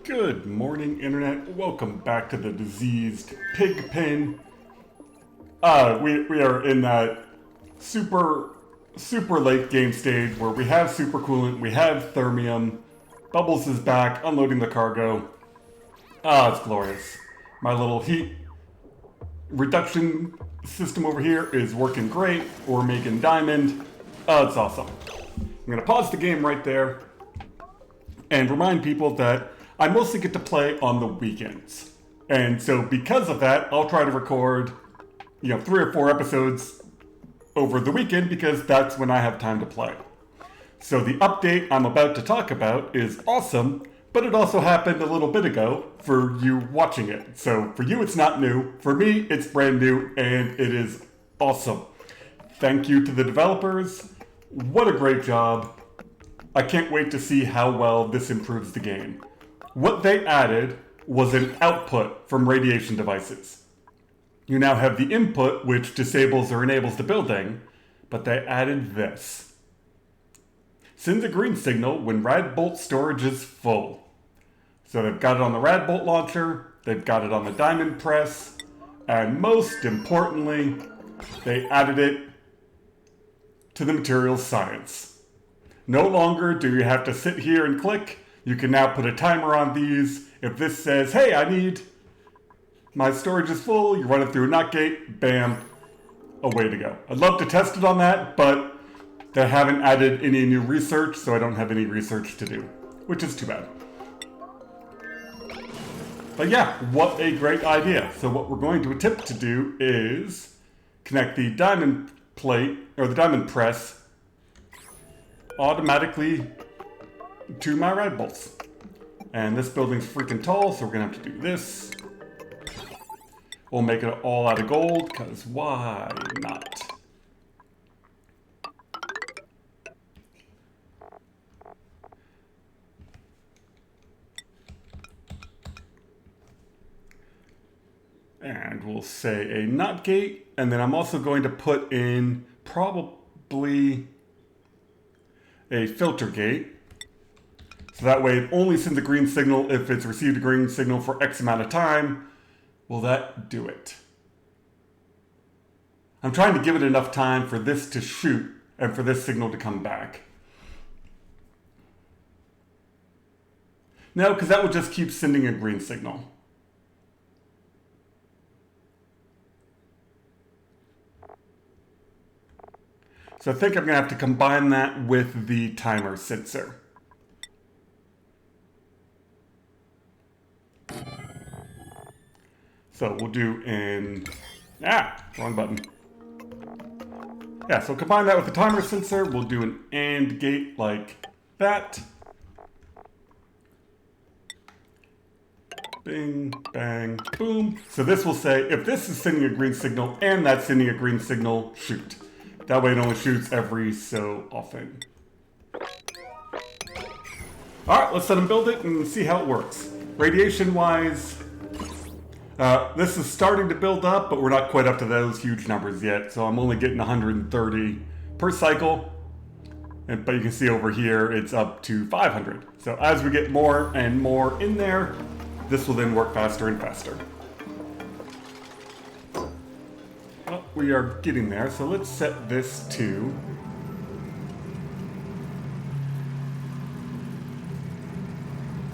Good morning, Internet. Welcome back to the diseased Pigpen. We are in that super late game stage where we have supercoolant, we have thermium, Bubbles is back, unloading the cargo. It's glorious. My little heat reduction system over here is working great. We're making diamond. It's awesome. I'm gonna pause the game right there and remind people that I mostly get to play on the weekends. And so because of that, I'll try to record, 3 or 4 episodes over the weekend because that's when I have time to play. So the update I'm about to talk about is awesome, but it also happened a little bit ago for you watching it. So for you, it's not new. For me, it's brand new and it is awesome. Thank you to the developers. What a great job. I can't wait to see how well this improves the game. What they added was an output from radiation devices. You now have the input, which disables or enables the building, but they added this. Sends a green signal when Radbolt storage is full. So they've got it on the Radbolt launcher, they've got it on the diamond press, and most importantly, they added it to the materials science. No longer do you have to sit here and click. You can now put a timer on these. If this says, hey, my storage is full, you run it through a NOT gate, bam, away to go. I'd love to test it on that, but they haven't added any new research, so I don't have any research to do, which is too bad. But yeah, what a great idea. So what we're going to attempt to do is connect the diamond plate, or the diamond press, automatically to my Radbolts. And this building's freaking tall, so we're gonna have to do this. We'll make it all out of gold, because why not? And we'll say a NOT gate, and then I'm also going to put in probably a filter gate. So that way it only sends a green signal if it's received a green signal for X amount of time. Will that do it? I'm trying to give it enough time for this to shoot and for this signal to come back. No, because that will just keep sending a green signal. So I think I'm going to have to combine that with the timer sensor. So we'll do wrong button. Yeah, so combine that with the timer sensor. We'll do an AND gate like that. Bing, bang, boom. So this will say, if this is sending a green signal and that's sending a green signal, shoot. That way it only shoots every so often. All right, let's let them build it and see how it works. Radiation-wise, this is starting to build up, but we're not quite up to those huge numbers yet. So I'm only getting 130 per cycle. But you can see over here, it's up to 500. So as we get more and more in there, this will then work faster and faster. Well, we are getting there. So let's set this to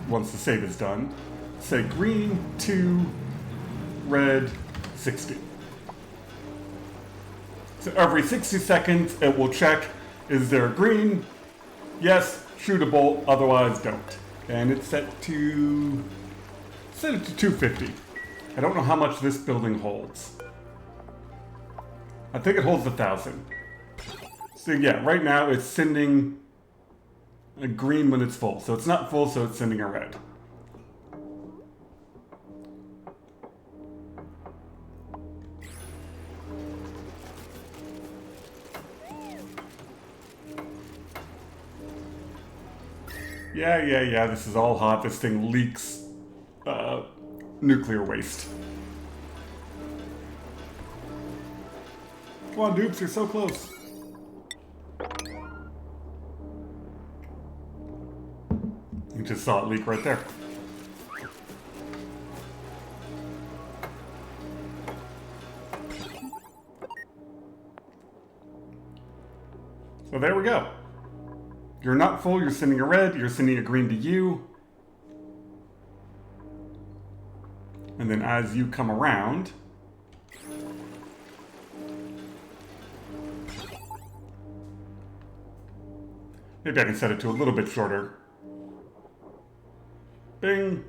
once the save is done, say green 2, red 60. So every 60 seconds it will check, is there a green? Yes, shootable, otherwise don't. And it's set it to 250. I don't know how much this building holds. I think it holds 1,000. So yeah, right now it's sending a green when it's full. So it's not full, so it's sending a red. Yeah, this is all hot. This thing leaks nuclear waste. Come on, dupes, you're so close. You just saw it leak right there. So there we go. You're not full, you're sending a red, you're sending a green to you. And then as you come around, maybe I can set it to a little bit shorter. Bing.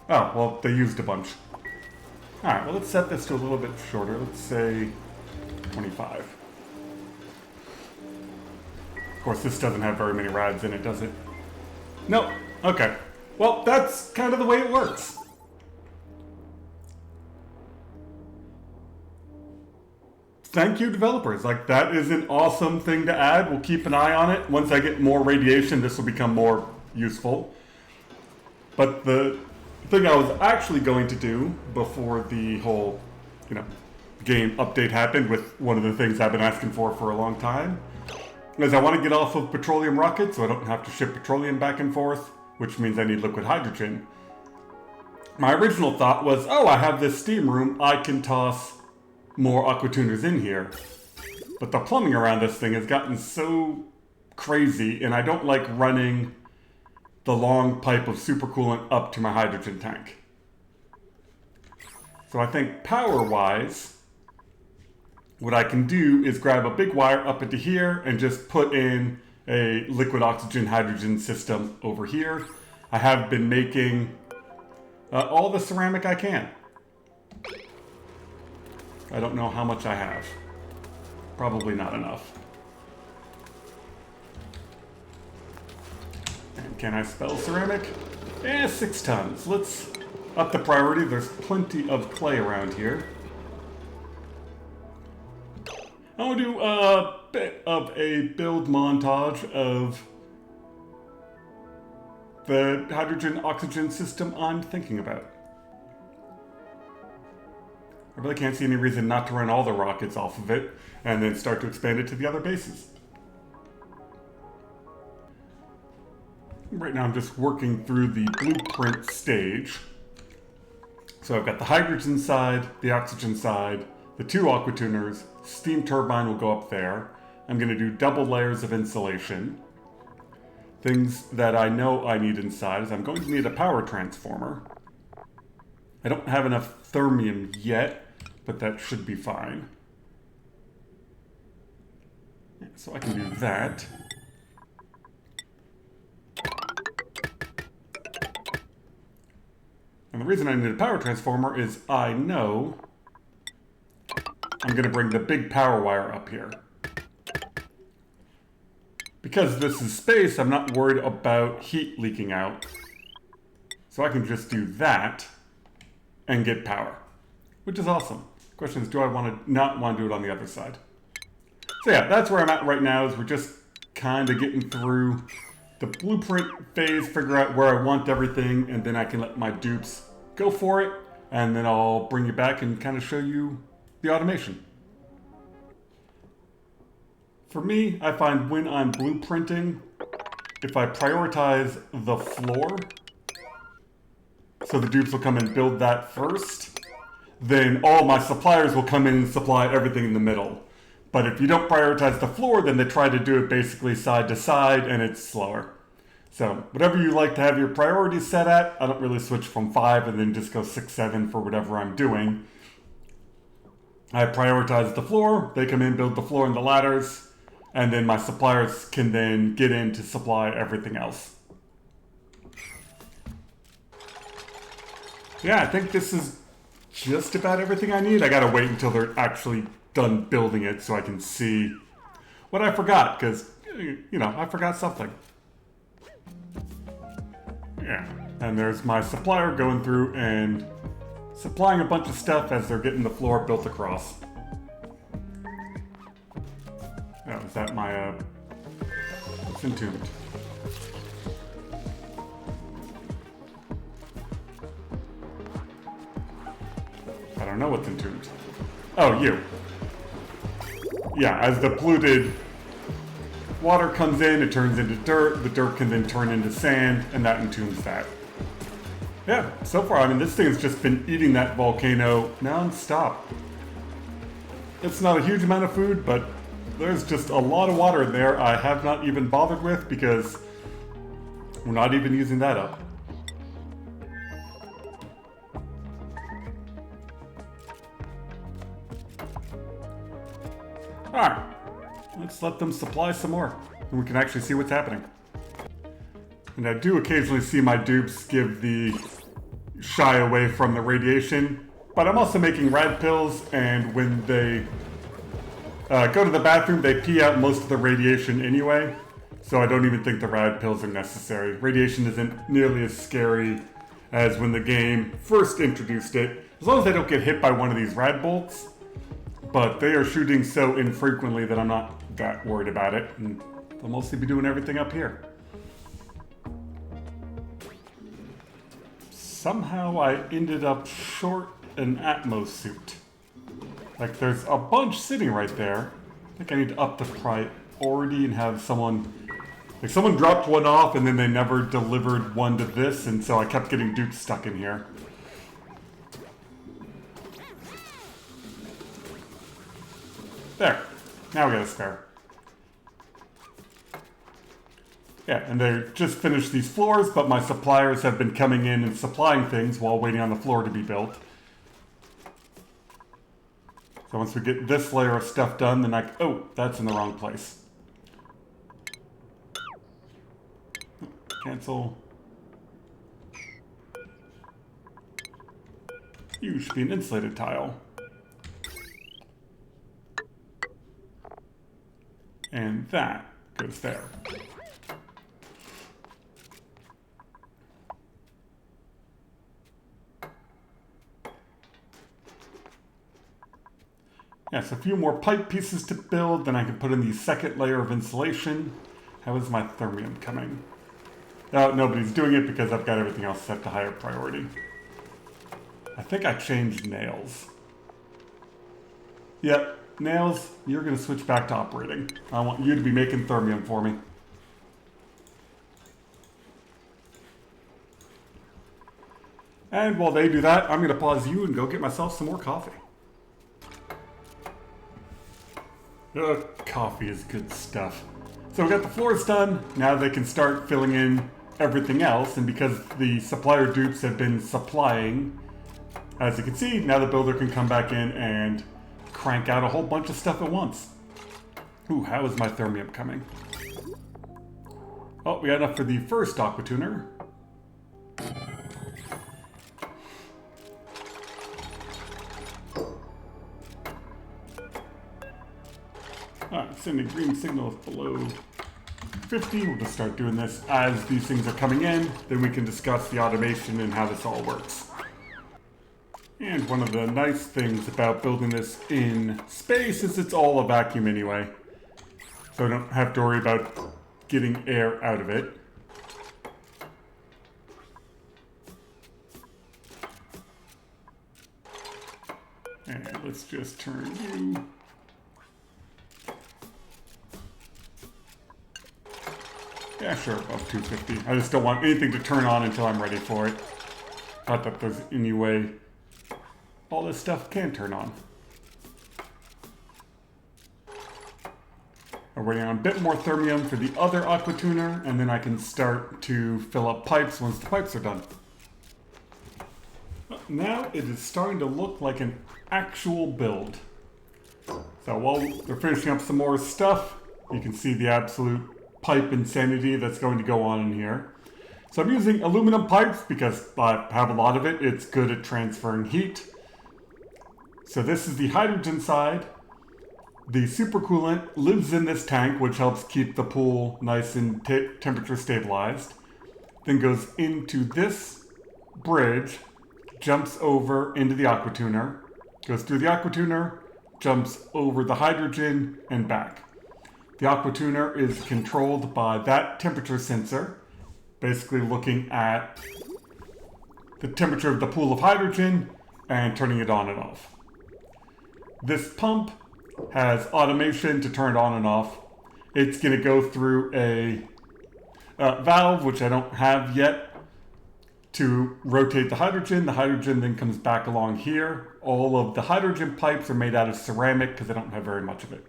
Oh, well, they used a bunch. Alright, well, let's set this to a little bit shorter. Let's say 25. Of course, this doesn't have very many RADs in it, does it? Nope. Okay. Well, that's kind of the way it works. Thank you, developers. Like, that is an awesome thing to add. We'll keep an eye on it. Once I get more radiation, this will become more useful. But the thing I was actually going to do before the whole, game update happened, with one of the things I've been asking for a long time, is I want to get off of petroleum rockets so I don't have to ship petroleum back and forth, which means I need liquid hydrogen. My original thought was, oh, I have this steam room, I can toss more aquatuners in here. But the plumbing around this thing has gotten so crazy, and I don't like running the long pipe of supercoolant up to my hydrogen tank. So I think power-wise, what I can do is grab a big wire up into here and just put in a liquid oxygen hydrogen system over here. I have been making all the ceramic I can. I don't know how much I have. Probably not enough. And can I spell ceramic? 6 tons. Let's up the priority. There's plenty of clay around here. I want to do a bit of a build montage of the hydrogen-oxygen system I'm thinking about. I really can't see any reason not to run all the rockets off of it and then start to expand it to the other bases. Right now I'm just working through the blueprint stage. So I've got the hydrogen side, the oxygen side, the 2 aquatuners, steam turbine will go up there. I'm going to do double layers of insulation. Things that I know I need inside is I'm going to need a power transformer. I don't have enough thermium yet, but that should be fine. So I can do that. And the reason I need a power transformer is I know I'm going to bring the big power wire up here. Because this is space, I'm not worried about heat leaking out. So I can just do that and get power, which is awesome. The question is, do I not want to do it on the other side? So yeah, that's where I'm at right now, is we're just kind of getting through the blueprint phase, figure out where I want everything, and then I can let my dupes go for it, and then I'll bring you back and kind of show you the automation. For me, I find when I'm blueprinting, if I prioritize the floor, so the dupes will come and build that first, then all my suppliers will come in and supply everything in the middle. But if you don't prioritize the floor, then they try to do it basically side to side, and it's slower. So whatever you like to have your priorities set at, I don't really switch from 5 and then just go 6, 7 for whatever I'm doing. I prioritize the floor, they come in, build the floor and the ladders, and then my suppliers can then get in to supply everything else. Yeah, I think this is just about everything I need. I gotta wait until they're actually done building it so I can see what I forgot, because, I forgot something. Yeah, and there's my supplier going through and supplying a bunch of stuff as they're getting the floor built across. Oh, is that my, it's entombed. I don't know what's entombed. Oh, you. Yeah, as the polluted water comes in, it turns into dirt. The dirt can then turn into sand, and that entombs that. Yeah, so far, this thing has just been eating that volcano non-stop. it's not a huge amount of food, but there's just a lot of water in there I have not even bothered with because we're not even using that up. Alright, let's let them supply some more, and we can actually see what's happening. And I do occasionally see my dupes give the shy away from the radiation, but I'm also making RAD pills, and when they go to the bathroom, they pee out most of the radiation anyway, so I don't even think the RAD pills are necessary. Radiation isn't nearly as scary as when the game first introduced it, as long as they don't get hit by one of these Radbolts. But they are shooting so infrequently that I'm not that worried about it, and they'll mostly be doing everything up here. Somehow I ended up short an Atmos suit. Like, there's a bunch sitting right there. I think I need to up the priority and have someone... Like, someone dropped one off and then they never delivered one to this, and so I kept getting dupes stuck in here. There. Now we got a spare. Yeah, and they just finished these floors, but my suppliers have been coming in and supplying things while waiting on the floor to be built. So once we get this layer of stuff done, then oh, that's in the wrong place. Cancel. You should be an insulated tile. And that goes there. Yes, a few more pipe pieces to build, then I can put in the second layer of insulation. How is my thermium coming? Oh, nobody's doing it because I've got everything else set to higher priority. I think I changed nails. Yep. Nails, you're going to switch back to operating. I want you to be making thermium for me. And while they do that, I'm going to pause you and go get myself some more coffee. Coffee is good stuff. So we got the floors done. Now they can start filling in everything else. And because the supplier dupes have been supplying, as you can see, now the builder can come back in and crank out a whole bunch of stuff at once. Ooh, how is my thermium coming? Oh, we got enough for the first aqua tuner. Alright, sending green signals below 50. We'll just start doing this as these things are coming in. Then we can discuss the automation and how this all works. And one of the nice things about building this in space is it's all a vacuum anyway. So I don't have to worry about getting air out of it. And let's just turn you. Yeah, sure, above 250. I just don't want anything to turn on until I'm ready for it. Not that there's any way all this stuff can turn on. I'm waiting on a bit more thermium for the other aqua tuner, and then I can start to fill up pipes once the pipes are done. Now it is starting to look like an actual build. So while they're finishing up some more stuff, you can see the absolute pipe insanity that's going to go on in here. So I'm using aluminum pipes because I have a lot of it. It's good at transferring heat. So this is the hydrogen side. The supercoolant lives in this tank, which helps keep the pool nice and temperature stabilized. Then goes into this bridge, jumps over into the aqua tuner, goes through the aqua tuner, jumps over the hydrogen and back. The aqua tuner is controlled by that temperature sensor, basically looking at the temperature of the pool of hydrogen and turning it on and off. This pump has automation to turn it on and off. It's going to go through a valve, which I don't have yet, to rotate the hydrogen. The hydrogen then comes back along here. All of the hydrogen pipes are made out of ceramic because I don't have very much of it.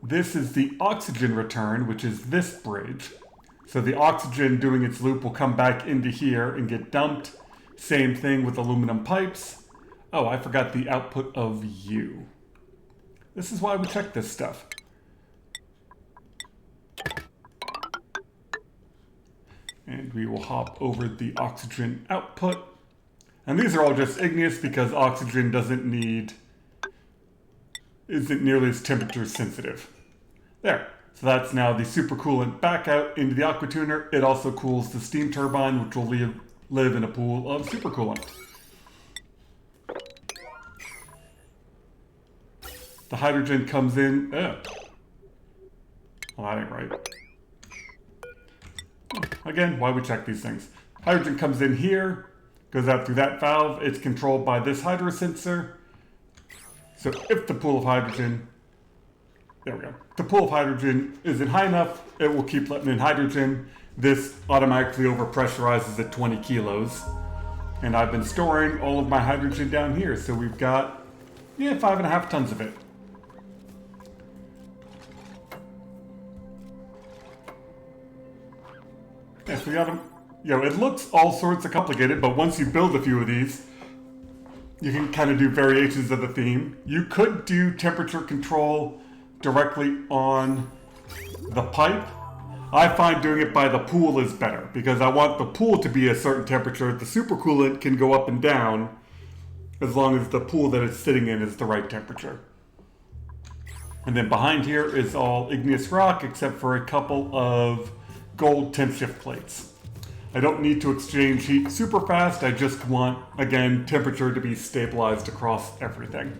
This is the oxygen return, which is this bridge. So the oxygen doing its loop will come back into here and get dumped. Same thing with aluminum pipes. Oh, I forgot the output of U. This is why we check this stuff. And we will hop over the oxygen output. And these are all just igneous because oxygen isn't nearly as temperature sensitive. There. So that's now the supercoolant back out into the aqua tuner. It also cools the steam turbine, which will live in a pool of supercoolant. The hydrogen comes in. Well, that ain't right. Again, why we check these things. Hydrogen comes in here, goes out through that valve. It's controlled by this hydrosensor. So if the pool of hydrogen, there we go. If the pool of hydrogen isn't high enough, it will keep letting in hydrogen. This automatically overpressurizes at 20 kilos. And I've been storing all of my hydrogen down here. So we've got, 5.5 tons of it. Yeah, so we got them. It looks all sorts of complicated, but once you build a few of these, you can kind of do variations of the theme. You could do temperature control directly on the pipe. I find doing it by the pool is better because I want the pool to be a certain temperature. The supercoolant can go up and down as long as the pool that it's sitting in is the right temperature. And then behind here is all igneous rock except for a couple of gold temp shift plates. I don't need to exchange heat super fast. I just want, again, temperature to be stabilized across everything.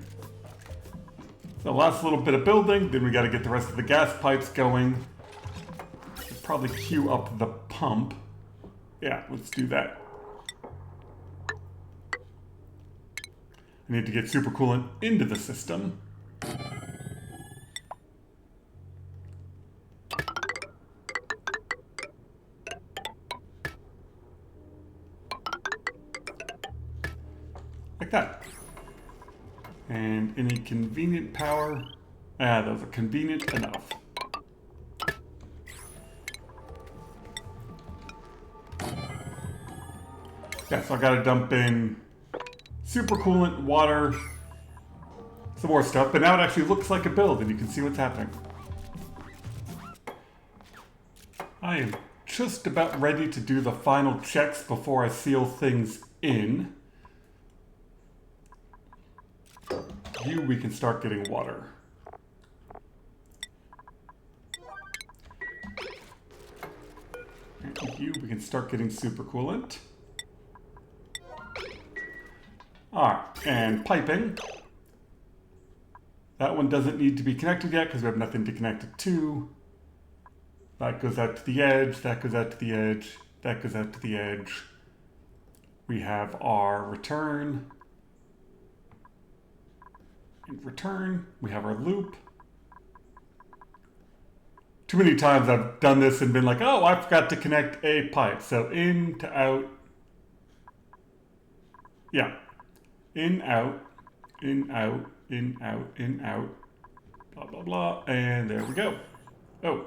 So last little bit of building, then we got to get the rest of the gas pipes going. Probably queue up the pump. Yeah, let's do that. I need to get supercoolant into the system. Like that. And any convenient power. Those are convenient enough. Yeah, so I gotta dump in supercoolant, water, some more stuff, but now it actually looks like a build and you can see what's happening. I am just about ready to do the final checks before I seal things in. We can start getting water. And we can start getting supercoolant. Alright, and piping. That one doesn't need to be connected yet because we have nothing to connect it to. That goes out to the edge, that goes out to the edge, that goes out to the edge. We have our return. And return, we have our loop. Too many times I've done this and been like, oh, I forgot to connect a pipe. So in to out. Yeah. In, out, in, out, in, out, in, out. Blah, blah, blah. And there we go. Oh.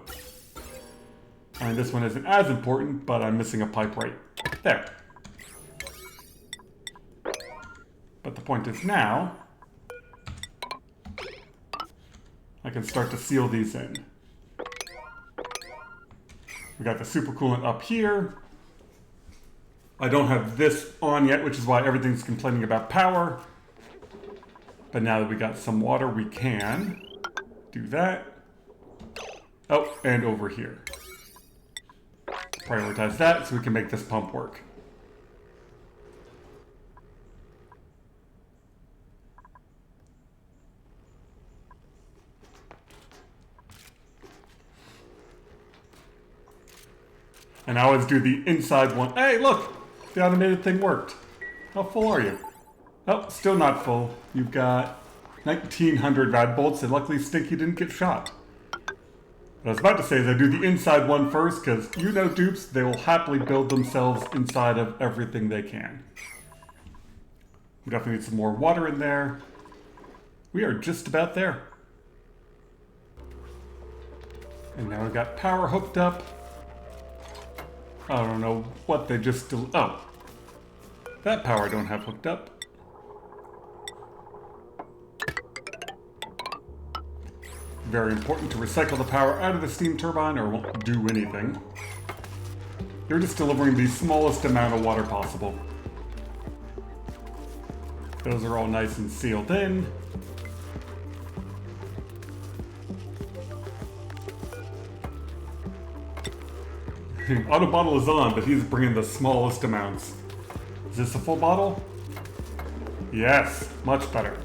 And this one isn't as important, but I'm missing a pipe right there. But the point is now, I can start to seal these in. We got the supercoolant up here. I don't have this on yet, which is why everything's complaining about power. But now that we got some water, we can do that. Oh, and over here. Prioritize that so we can make this pump work. And I always do the inside one. Hey, look! The automated thing worked. How full are you? Oh, still not full. You've got 1,900 Radbolts, and luckily Stinky didn't get shot. What I was about to say is I do the inside one first, because you know dupes, they will happily build themselves inside of everything they can. We definitely need some more water in there. We are just about there. And now we've got power hooked up. I don't know what they just... Oh. That power I don't have hooked up. Very important to recycle the power out of the steam turbine or it won't do anything. You're just delivering the smallest amount of water possible. Those are all nice and sealed in. Auto bottle is on, but he's bringing the smallest amounts. Is this a full bottle? Yes, much better.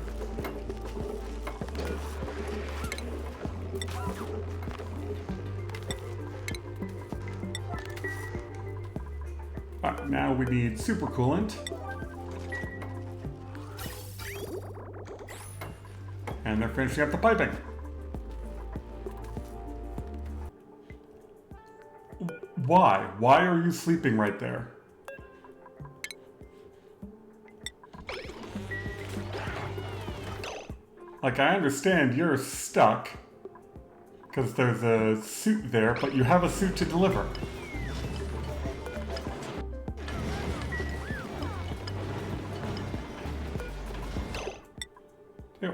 Alright, now we need supercoolant. And they're finishing up the piping. Why? Why are you sleeping right there? Like, I understand you're stuck because there's a suit there, but you have a suit to deliver.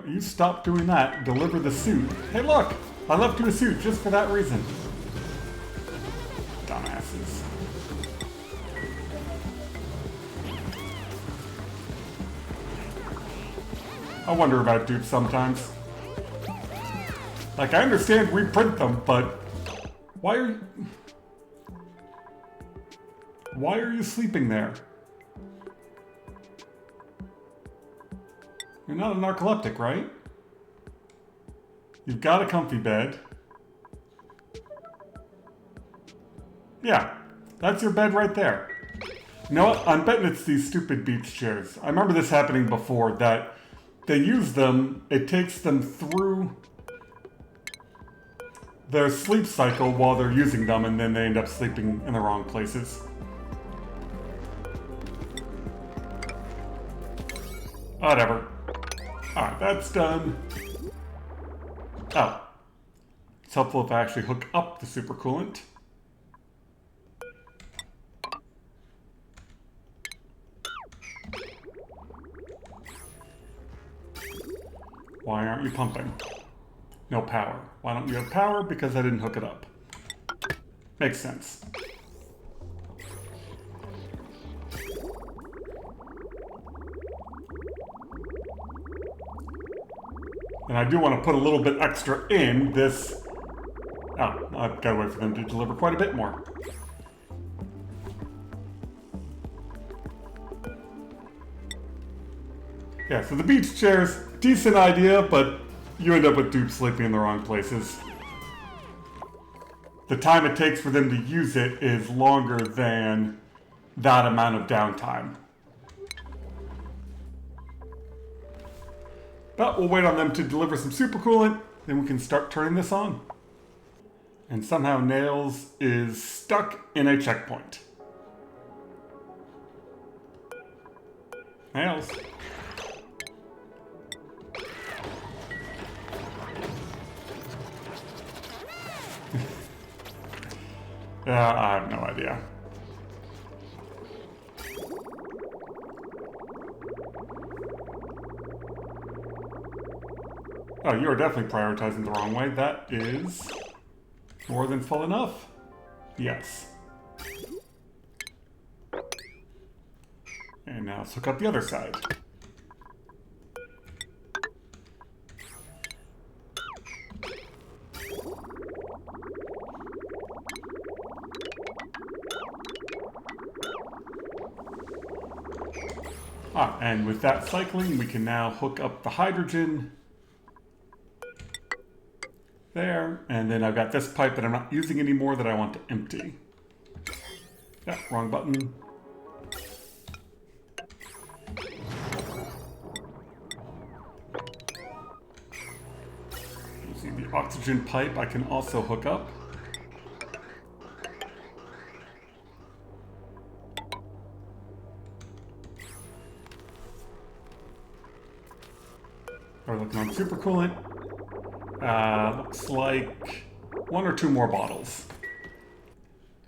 You stop doing that, deliver the suit. Hey look! I left you a suit just for that reason. Dumbasses. I wonder about dupes sometimes. Like, I understand we print them, but why are you sleeping there? You're not a narcoleptic, right? You've got a comfy bed. Yeah, that's your bed right there. You know what? I'm betting it's these stupid beach chairs. I remember this happening before, that they use them, it takes them through their sleep cycle while they're using them, and then they end up sleeping in the wrong places. Whatever. Alright, that's done. Oh. It's helpful if I actually hook up the supercoolant. Why aren't you pumping? No power. Why don't you have power? Because I didn't hook it up. Makes sense. And I do want to put a little bit extra in this. Oh, I've got to wait for them to deliver quite a bit more. Yeah, so the beach chairs, decent idea, but you end up with dupes sleeping in the wrong places. The time it takes for them to use it is longer than that amount of downtime. But we'll wait on them to deliver some supercoolant, then we can start turning this on. And somehow Nails is stuck in a checkpoint. Nails. I have no idea. Oh, you are definitely prioritizing the wrong way. That is more than full enough. Yes. And now let's hook up the other side. And with that cycling, we can now hook up the hydrogen there, and then I've got this pipe that I'm not using anymore that I want to empty. Yeah, wrong button. You see the oxygen pipe I can also hook up. we're looking on supercoolant. Looks like 1 or 2 more bottles.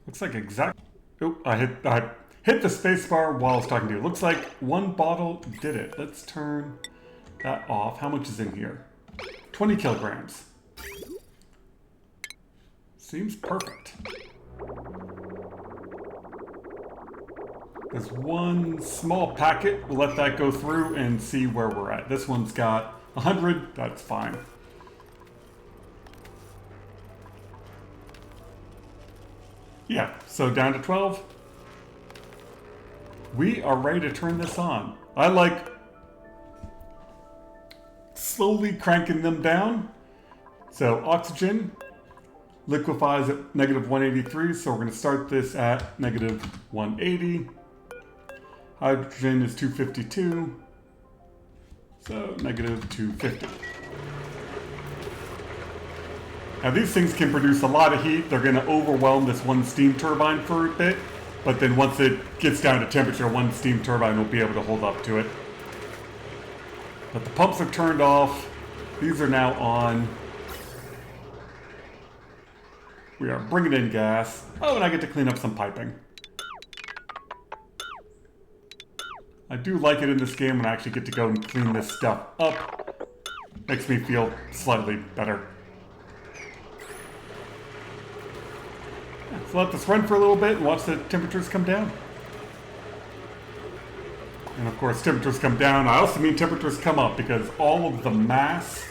Looks like exact. Oh, I hit the spacebar while I was talking to you. Looks like 1 bottle did it. Let's turn that off. How much is in here? 20 kilograms. Seems perfect. There's 1 small packet. We'll let that go through and see where we're at. This one's got 100. That's fine. Yeah, so down to 12. We are ready to turn this on. I like slowly cranking them down. So oxygen liquefies at negative 183, so we're going to start this at negative 180. Hydrogen is 252, so negative 250. Now these things can produce a lot of heat. They're going to overwhelm this 1 steam turbine for a bit, but then once it gets down to temperature, 1 steam turbine will be able to hold up to it. But the pumps are turned off. These are now on. We are bringing in gas. Oh, and I get to clean up some piping. I do like it in this game when I actually get to go and clean this stuff up. Makes me feel slightly better. So let this run for a little bit and watch the temperatures come down. And of course, temperatures come down. I also mean temperatures come up because all of the mass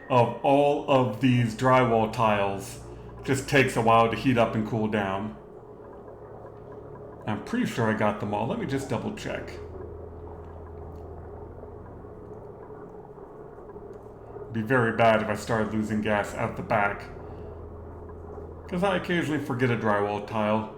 of all of these drywall tiles just takes a while to heat up and cool down. I'm pretty sure I got them all. Let me just double check. It'd be very bad if I started losing gas out the back, because I occasionally forget a drywall tile.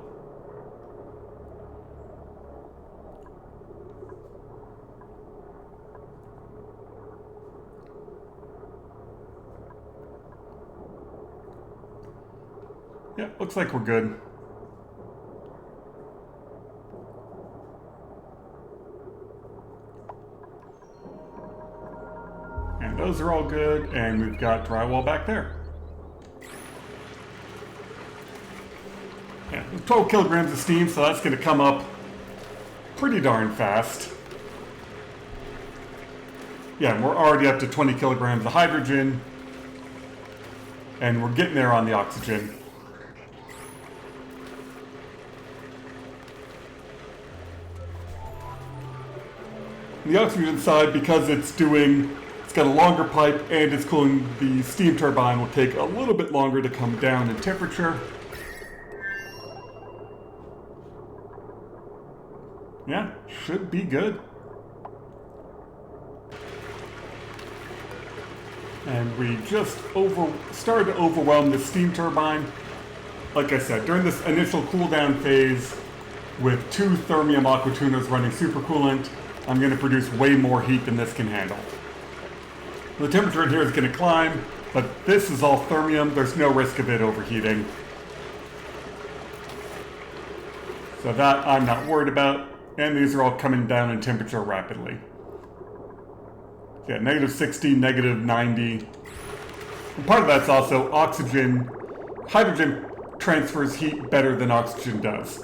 Yeah, looks like we're good. And those are all good, and we've got drywall back there. Yeah, 12 kilograms of steam, so that's going to come up pretty darn fast. Yeah, and we're already up to 20 kilograms of hydrogen, and we're getting there on the oxygen. The oxygen side, because it's got a longer pipe and it's cooling, the steam turbine will take a little bit longer to come down in temperature. Yeah, should be good. And we just started to overwhelm the steam turbine. Like I said, during this initial cool down phase, with 2 thermium aqua tuners running supercoolant, I'm going to produce way more heat than this can handle. The temperature in here is going to climb, but this is all thermium. There's no risk of it overheating. So that I'm not worried about. And these are all coming down in temperature rapidly. Yeah, negative 60, negative 90. And part of that's also oxygen. Hydrogen transfers heat better than oxygen does.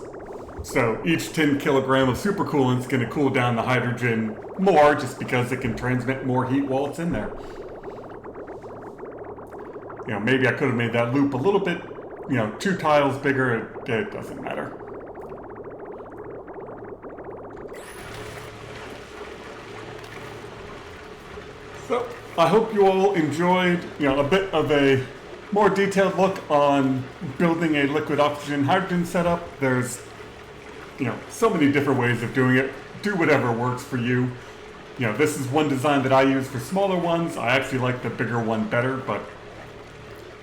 So each 10 kilogram of supercoolant is going to cool down the hydrogen more just because it can transmit more heat while it's in there. You know, maybe I could have made that loop a little bit, 2 tiles bigger. It doesn't matter. So I hope you all enjoyed, a bit of a more detailed look on building a liquid oxygen hydrogen setup. There's so many different ways of doing it. Do whatever works for you. This is one design that I use for smaller ones. I actually like the bigger one better, but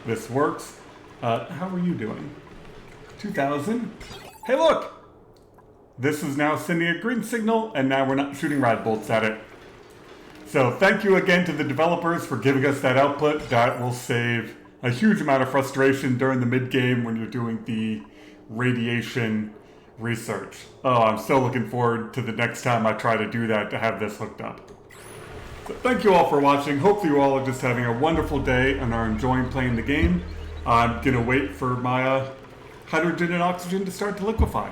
this works. How are you doing? 2000? Hey, look! This is now sending a green signal, and now we're not shooting Radbolts at it. So thank you again to the developers for giving us that output. That will save a huge amount of frustration during the mid-game when you're doing the radiation research. Oh, I'm so looking forward to the next time I try to do that, to have this hooked up. So thank you all for watching. Hopefully you all are just having a wonderful day and are enjoying playing the game. I'm gonna wait for my hydrogen and oxygen to start to liquefy.